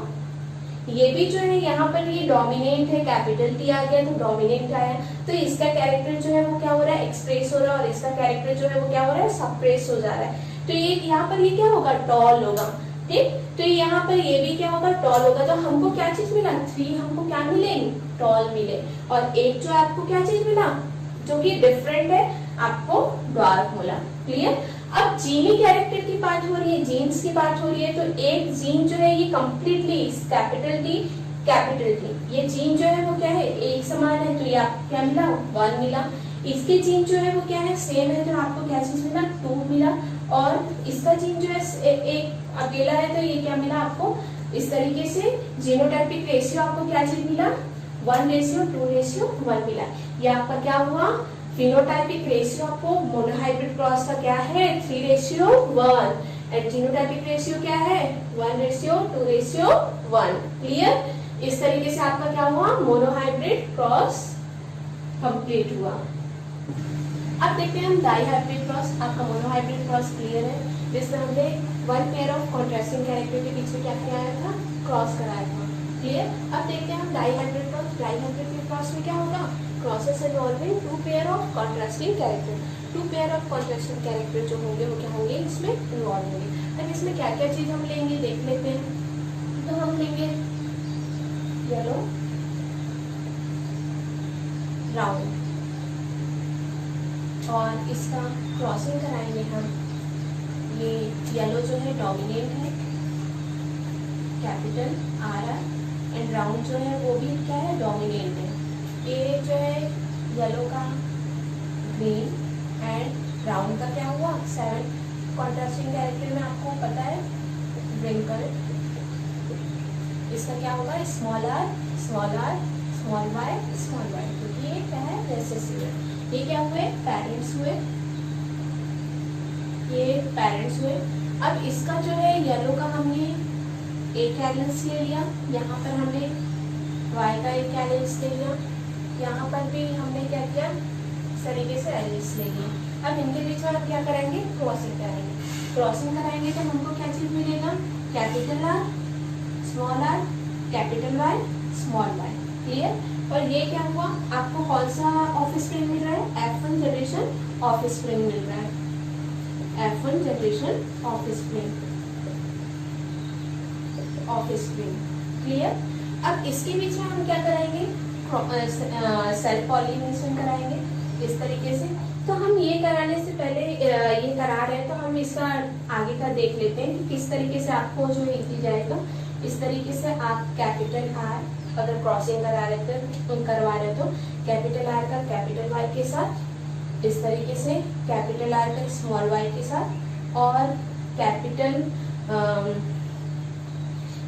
ये भी जो है यहाँ पर ये डोमिनेंट है, कैपिटल टी आ गया तो डोमिनेंट आया, तो इसका कैरेक्टर जो है वो क्या हो रहा है, एक्सप्रेस हो रहा है, और इसका कैरेक्टर जो है वो क्या हो रहा है, सप्रेस हो जा रहा है। तो ये यहाँ पर ये क्या होगा, टॉल होगा। ठीक, तो यहाँ पर ये भी क्या होगा, टॉल होगा। तो हमको क्या चीज मिला, 3 हमको क्या मिलेंगे, टॉल मिले, और एक जो आपको क्या चीज मिला जो कि डिफरेंट है, आपको डॉर्फ मिला। क्लियर? अब जीनी कैरेक्टर की बात हो रही है, जीन्स की बात हो रही है, तो एक जीन जो है ये कंप्लीटली कैपिटल टी, ये जीन जो है वो क्या है, एक समान है, तो ये आपको क्या मिला, 1 मिला। इसके जीन जो है वो क्या है, सेम है, तो आपको क्या चीज मिला, 2 मिला। और इसका जीन जो है एक अकेला है, तो ये क्या मिला आपको, इस तरीके से जीनोटाइपिक रेशियो आपको क्या चीज मिला, 1:2:1 मिला। ये आपका क्या हुआ, फिनोटाइपिक रेशियो आपको मोनोहाइब्रिड क्रॉस का क्या है, 3:1, एंड जीनोटाइपिक रेशियो क्या है, 1:2:1। क्लियर? इस तरीके से आपका क्या हुआ, मोनोहाइब्रिड क्रॉस कंप्लीट हुआ। अब देखते हैं हम डाइहाइब्रिड क्रॉस। आपका मोनोहाइब्रिड क्रॉस क्लियर है, जिसमें हमने 1 पेयर ऑफ कॉन्ट्रास्टिंग कैरेक्टर के बीच में क्या किया था, क्रॉस कराया था। क्लियर? अब देखते हैं हम डाइहाइब्रिड क्रॉस। डाइहाइब्रिड क्रॉस में क्या होगा, crosses involving 2 pair of contrasting character. 2 pair of contrasting character जो होंगे वो क्या होंगे, इसमें इन्वॉल्व होंगे। अब इसमें क्या क्या चीज हम लेंगे देख लेते हैं। तो हम लेंगे येलो, राउंड, और इसका क्रॉसिंग कराएंगे हम। ये येलो जो है डोमिनेंट है, कैपिटल आर, एंड राउंड जो है वो भी क्या है, डोमिनेंट है। ये जो है येलो का ग्रीन, एंड राउंड का क्या हुआ, 7 कॉन्ट्रास्टिंग कैरेक्टर में आपको पता है व्रिंकल, इसका क्या होगा, स्मॉल आर, स्मॉल वाई, क्योंकि ये क्या है, रेसेसिव है। ये क्या हुए, पेरेंट्स हुए, ये पेरेंट्स हुए। अब इसका जो है येलो का हमने एक एलिमेंट्स ले लिया, यहाँ पर हमने वाई का एक एलिमेंट्स ले लिया, यहाँ पर भी हमने क्या किया, इस तरीके से एलिमेंट्स ले लिया। अब इनके बीच में हम क्या करेंगे, क्रॉसिंग करेंगे। क्रॉसिंग कराएंगे तो हमको क्या चीज मिलेगा, capital R, small are, capital Y, small Y. Clear? और ये क्या हुआ, आपको कौन सा ऑफ स्प्रिंग मिल रहा है, F1 जनरेशन ऑफ स्प्रिंग मिल रहा है, F1 generation of spring. Clear? अब इसके बीच में हम क्या कराएंगे, सेल्फ पॉलिनेशन कराएंगे इस तरीके से। तो हम ये कराने से पहले ये करा रहे हैं तो हम इसका आगे का देख लेते हैं कि किस तरीके से आपको जो लिखी जाएगा। इस तरीके से आप कैपिटल आर अगर क्रॉसिंग करवा रहे तो कैपिटल आर का कैपिटल वाई के साथ, इस तरीके से कैपिटल आर का स्मॉल वाई के साथ, और कैपिटल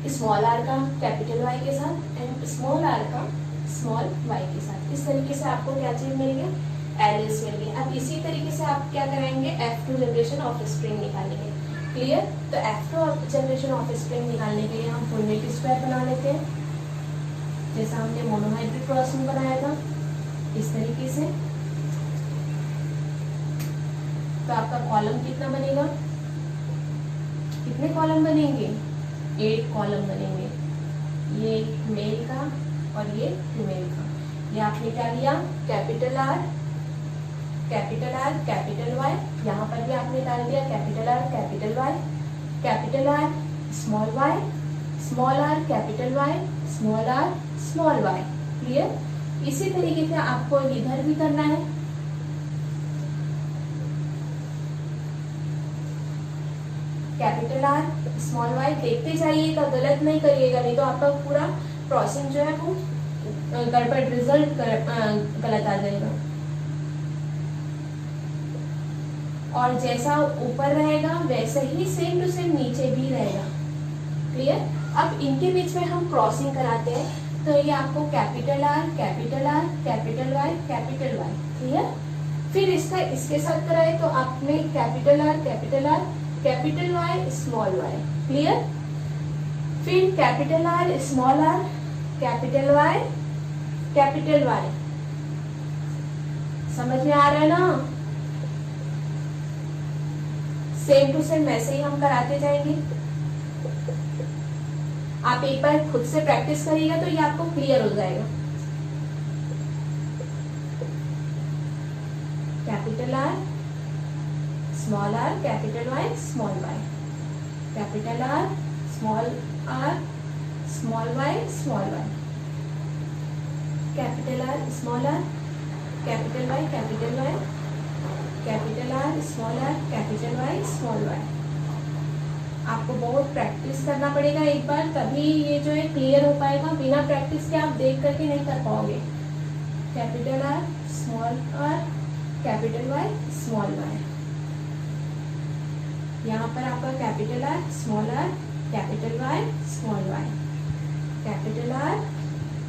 स्मॉल आर का कैपिटल वाई के साथ, एंड स्मॉल आर का स्मॉल वाई के साथ। इस तरीके से आपको क्या चीज मिल गया, एलिस मिल गया। अब इसी तरीके से आप क्या कराएंगे, F2 जनरेशन ऑफ स्प्रिंग निकालेंगे। क्लियर? तो F2 जनरेशन ऑफ स्प्रिंग निकालने के लिए हम फुल मीट स्क्वायर बना लेते हैं, जैसा हमने मोनोहाइब्रिड क्रॉस में बनाया था इस तरीके से। तो आपका कॉलम कितना बनेगा, कितने कॉलम बनेंगे, 8 कॉलम बनेंगे। ये मेल का और ये फीमेल का। ये आपने क्या लिया, कैपिटल आर, कैपिटल वाई, यहाँ पर भी आपने डाल दिया capital R, capital Y, capital R small Y, small are capital Y, small R small Y. Clear? इसी तरीके से आपको इधर भी करना है। कैपिटल आर स्मॉल वाई, देखते जाइएगा, गलत नहीं करिएगा, नहीं तो आपका पूरा क्रॉसिंग जो है वो गड़बड़, रिजल्ट गलत आ जाएगा। और जैसा ऊपर रहेगा वैसे ही सेम टू सेम नीचे भी रहेगा। क्लियर? अब इनके बीच में हम क्रॉसिंग कराते हैं, तो ये आपको capital R capital R capital Y capital Y. Clear? फिर इसका इसके साथ कराए तो आपने capital R capital Y small Y. Clear? फिर capital R small are capital Y capital Y. समझ में आ रहा है ना? सेम टू सेम वैसे ही हम कराते जाएंगे। आप एक बार खुद से प्रैक्टिस करिएगा तो ये आपको क्लियर हो जाएगा। Capital R small are capital Y small Y, capital R small Y small Y, capital R small are capital Y capital Y, capital R small are capital Y small Y. आपको बहुत practice करना पड़ेगा एक बार, तभी ये जो है clear हो पाएगा। बिना प्रैक्टिस के आप देख करके नहीं कर पाओगे। Capital R capital Y small Y. यहाँ पर आपका capital R capital Y small Y, capital R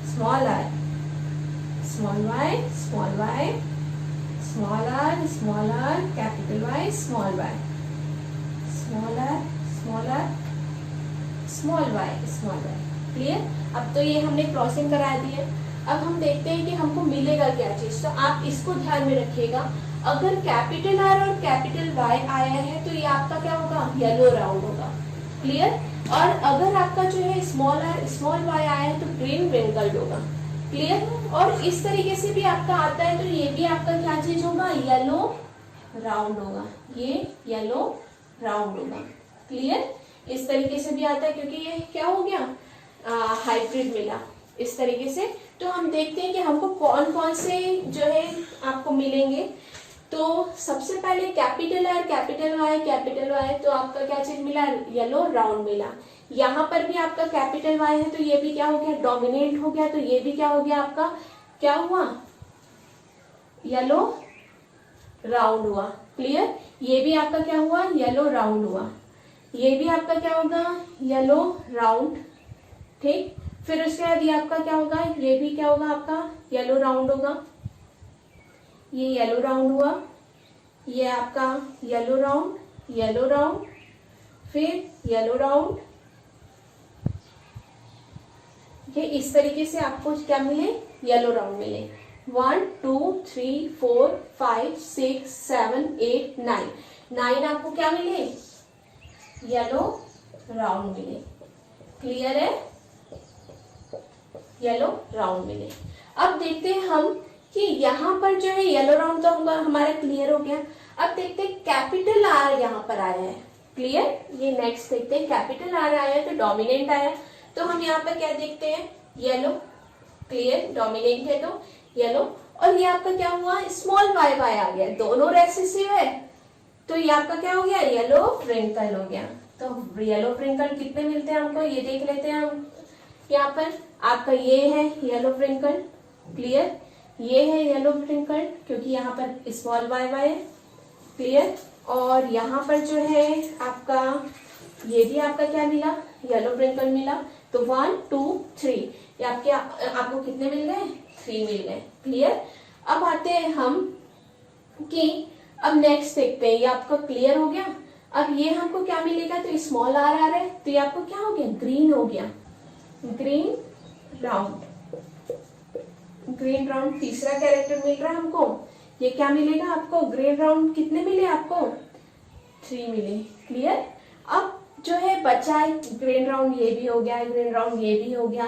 small Y small Y, small are capital Y small Y, small Y. Clear? अब तो ये हमने क्रॉसिंग करा दी है। अब हम देखते हैं कि हमको मिलेगा क्या चीज। तो आप इसको ध्यान में रखिएगा, अगर कैपिटल आर और कैपिटल वाई आया है तो ये आपका क्या होगा? येलो राउंड होगा। क्लियर? और अगर आपका जो है स्मॉल आर स्मॉल वाई आया है तो ग्रीन रिंकल्ड होगा। क्लियर? और इस तरीके से भी आपका आता है तो ये भी आपका क्या चीज होगा? येलो राउंड होगा। ये येलो राउंड होगा। क्लियर? इस तरीके से भी आता है क्योंकि ये क्या हो गया? हाइब्रिड मिला इस तरीके से। तो हम देखते हैं कि हमको कौन कौन से जो है आपको मिलेंगे। तो सबसे पहले कैपिटल आर कैपिटल वाई, तो आपका क्या चीज मिला? येलो राउंड मिला। यहाँ पर भी आपका कैपिटल वाई है तो ये भी क्या हो गया? डोमिनेंट हो गया। तो ये भी क्या हो गया? आपका क्या हुआ? येलो राउंड हुआ। क्लियर? ये भी आपका क्या हुआ? येलो राउंड हुआ। ये भी आपका क्या होगा? Yellow round. ठीक? फिर उसके बाद ये आपका क्या होगा? ये भी क्या होगा? आपका येलो राउंड होगा। ये येलो राउंड हुआ। ये आपका येलो राउंड, फिर येलो राउंड। ये इस तरीके से आपको क्या मिले? येलो राउंड मिले। 1 2 3 4 5 6 7 8 9 आपको क्या मिले? येलो राउंड मिले। क्लियर है? येलो राउंड मिले। अब देखते हैं हम कि यहाँ पर जो है येलो राउंड तो हमारा क्लियर हो गया। अब देखते हैं कैपिटल आर यहाँ पर आया है। क्लियर? ये नेक्स्ट देखते हैं। कैपिटल आर आया है तो डोमिनेंट आया, तो हम यहाँ पर क्या देखते हैं? येलो। क्लियर? डोमिनेंट है तो येलो। और ये आपका क्या हुआ? स्मॉल वाई आ गया। दोनों रेसेसिव है तो ये आपका क्या हो गया? येलो फ्रिंकल हो गया। तो येलो फ्रिंकल कितने मिलते हैं हमको ये देख लेते हैं हम। यहाँ पर आपका ये है येलो फ्रिंकल। क्लियर? ये है येलो फ्रिंकल क्योंकि यहाँ पर स्मॉल वाई है। क्लियर? और यहाँ पर जो है आपका ये भी आपका क्या मिला? येलो फ्रिंकल मिला। तो 1 2 3 ये आपको कितने मिल गए? 3 मिल गए। क्लियर? अब आते हैं हम कि अब नेक्स्ट देखते हैं। ये आपका क्लियर हो गया। अब ये हमको क्या मिलेगा? तो स्मॉल आर आ रहा है तो ये आपको क्या हो गया? ग्रीन हो गया। ग्रीन राउंड तीसरा कैरेक्टर मिल रहा है हमको। ये क्या मिलेगा आपको? Green round. कितने मिले आपको? 3 मिले। क्लियर? अब जो है बचा है ग्रीन राउंड, ये भी हो गया। ग्रीन राउंड ये भी हो गया।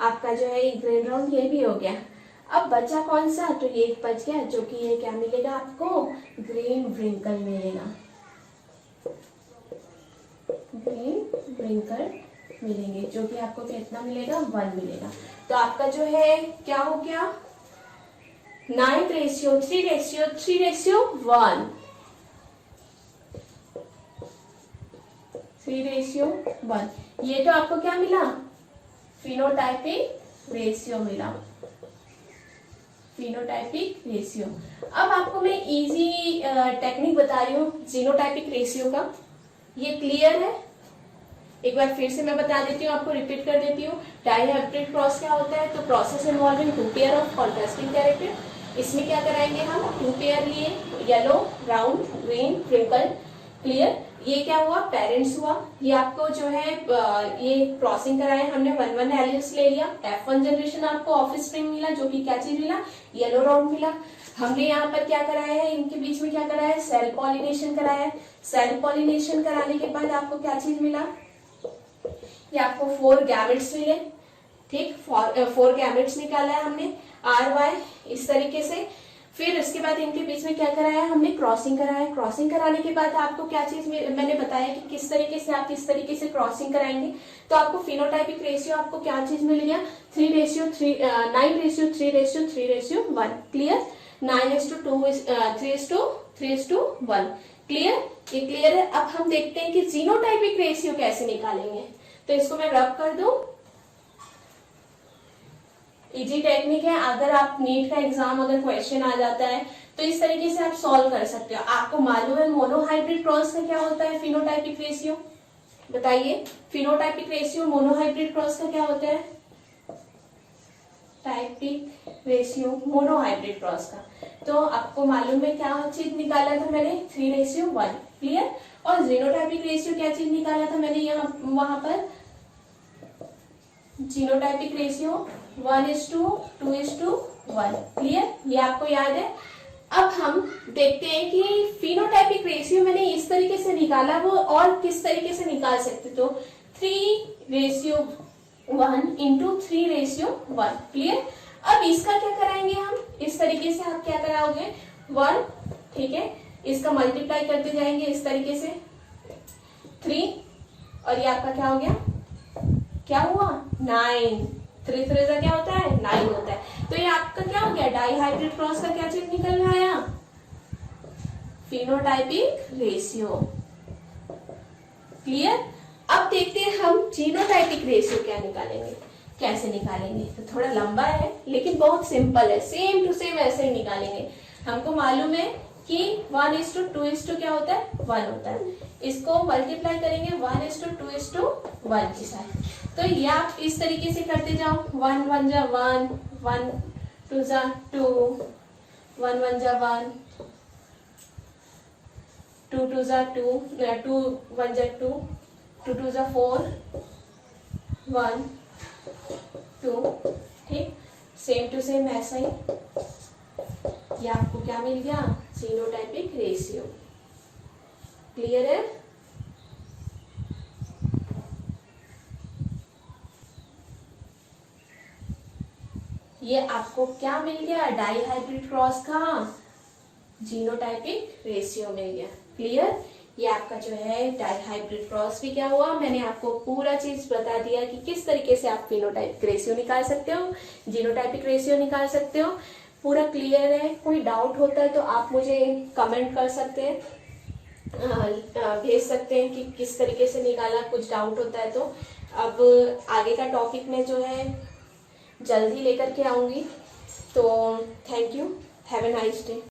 आपका जो है ग्रीन राउंड ये भी हो गया। अब बचा कौन सा? तो ये बच गया जो कि ये क्या मिलेगा आपको? ग्रीन व्रिंकल मिलेगा। ग्रीन रिंकल मिलेंगे, जो कि आपको कितना मिलेगा, 1 मिलेगा। तो आपका जो है क्या हो गया, 9:3:3:1, 3:1। ये तो आपको क्या मिला, फिनोटाइपिक रेशियो मिला, फिनोटाइपिक रेशियो। अब आपको मैं इजी टेक्निक बता रही हूँ जीनोटाइपिक रेशियो का, ये क्लियर है? एक बार फिर से मैं बता देती हूँ, आपको रिपीट कर देती हूँ। डाइहाइब्रिड क्रॉस क्या होता है, तो process involving 2 pair of contrasting character. इसमें क्या कराएंगे हम, 2 पेयर लिए, yellow, brown, green, wrinkle, clear. ये क्या हुआ, पेरेंट्स हुआ। ये आपको जो है ये क्रॉसिंग कराए हमने, 1 एलियस ले लिया। F1 जनरेशन आपको ऑफ स्प्रिंग मिला, जो कि क्या चीज मिला, येलो राउंड मिला। हमने यहाँ पर क्या कराया है, इनके बीच में क्या कराया है, सेल पॉलिनेशन कराया है। सेल पॉलिनेशन कराने के बाद आपको क्या चीज मिला, ये आपको 4 गैमेट्स मिले, ठीक, 4 गैमेट्स निकाला है हमने, RY इस तरीके से। फिर उसके बाद इनके बीच में क्या कराया है, हमने क्रॉसिंग कराया है। क्रॉसिंग कराने के बाद आपको क्या चीज मैंने बताया कि किस तरीके से आप इस तरीके से क्रॉसिंग कराएंगे, तो आपको फिनोटाइपिक रेशियो आपको क्या चीज मिल गया, 9:3:3:1, क्लियर। 9:2:3:1, क्लियर, ये क्लियर है। अब हम देखते हैं कि जीनोटाइपिक रेशियो कैसे निकालेंगे। तो इसको मैं रब कर दूं, इजी टेक्निक है। अगर आप नीट का एग्जाम अगर क्वेश्चन आ जाता है तो इस तरीके से आप सॉल्व कर सकते हो। आपको मालूम है मोनोहाइब्रिड क्रॉस का क्या होता है, फिनोटाइपिक रेशियो, बताइए। फिनोटाइपिक रेशियो मोनोहाइब्रिड क्रॉस का क्या होता है, टाइपिक रेशियो मोनोहाइब्रिड क्रॉस का। तो आपको मालूम है क्या चीज निकाला था मैंने, 3:1, क्लियर। और जीनोटाइपिक रेशियो क्या चीज निकाला था मैंने यहाँ वहां पर, जीनोटाइपिक रेशियो 1:2:1, क्लियर, ये आपको याद है। अब हम देखते हैं कि फिनोटाइपिक रेशियो मैंने इस तरीके से निकाला, वो और किस तरीके से निकाल सकते, तो 3:1 × 3:1, क्लियर। अब इसका क्या कराएंगे हम, इस तरीके से आप क्या कराओगे, 1, ठीक है, इसका मल्टीप्लाई करते जाएंगे इस तरीके से, 3, और ये आपका क्या हो गया, क्या हुआ, 9। 3 3 क्या होता है, 9 होता है। तो ये आपका क्या हो गया, डाइहाइब्रिड क्रॉस का क्या चीज निकल आया, फिनोटाइपिक रेशियो, क्लियर। अब देखते हैं हम जीनोटाइपिक रेशियो क्या निकालेंगे, कैसे निकालेंगे। तो थोड़ा लंबा है लेकिन बहुत सिंपल है, सेम टू सेम ऐसे ही निकालेंगे। हमको मालूम है कि 1:2 क्या होता है, 1 होता है। इसको मल्टीप्लाई करेंगे 1:2:1 के साथ। तो ये आप इस तरीके से करते जाओ, 1 1 जा 1, 1 2 जा 2, 1 1 जा 1, 2 2 जा 2, 2 1 जा 2, 2 2 जा 4, 1 2, ठीक, सेम टू सेम ऐसा ही। ये आपको क्या मिल गया, जीनोटाइपिक रेशियो, क्लियर है। ये आपको क्या मिल गया, डाइहाइब्रिड क्रॉस का जीनोटाइपिक रेशियो मिल गया, क्लियर। ये आपका जो है डाइहाइब्रिड क्रॉस भी क्या हुआ, मैंने आपको पूरा चीज बता दिया कि किस तरीके से आप फिनोटाइपिक रेशियो निकाल सकते हो, जीनोटाइपिक रेशियो निकाल सकते हो। पूरा क्लियर है, कोई डाउट होता है तो आप मुझे कमेंट कर सकते हैं, भेज सकते हैं कि किस तरीके से निकाला, कुछ डाउट होता है तो। अब आगे का टॉपिक में जो है जल्दी लेकर के आऊंगी। तो thank you, have a nice day.